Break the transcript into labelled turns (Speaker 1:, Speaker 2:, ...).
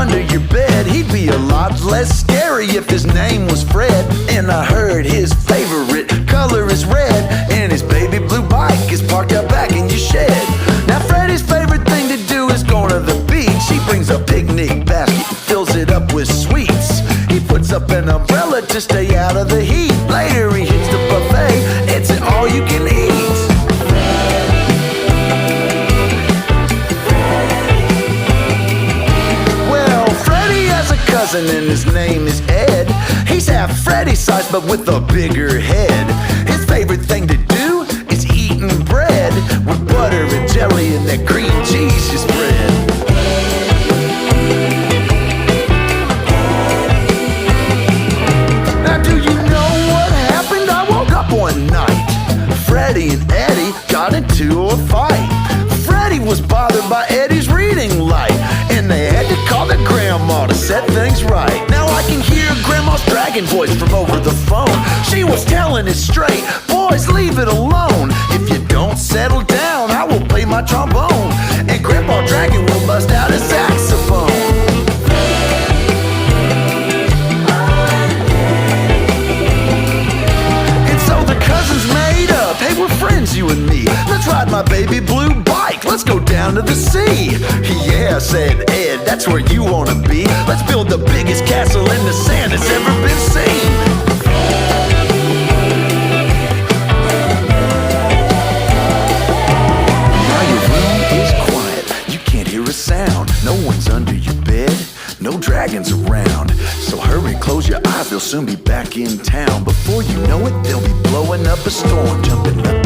Speaker 1: under your bed. He'd be a lot less scary if his name was Fred. And I heard his favorite color is red, and his baby blue bike is parked out back in your shed. Now Freddy's favorite thing to do is go to the beach. He brings a picnic basket and fills it up with sweets. He puts up an umbrella to stay out of the heat. Later he hits the buffet, it's an all you can eat. Well, Freddy has a cousin and his name is Ed. He's half Freddy's size but with a bigger head. His favorite thing to do is eating bread with butter and jelly and that cream cheese you spread. Now do you know what happened? I woke up one night. Freddy and Eddie got into a fight. Freddy was bothered by Eddie's reading light, and they had to call their grandma to set things right. Now I can hear Grandma's dragon voice from over the phone. She was telling it straight, boys, leave it alone. If you don't settle down, I will play my trombone, and Grandpa Dragon will bust out his saxophone. And so the cousins made up, hey, we're friends, you and me. Let's ride my baby blue bike, let's go down to the sea. Yeah, said Ed, that's where you wanna be. Let's build the biggest castle in the sand that's ever been seen. Now your room is quiet, you can't hear a sound. No one's under your bed, no dragons around. So hurry, close your eyes, they'll soon be back in town. Before you know it, they'll be blowing up a storm, jumping up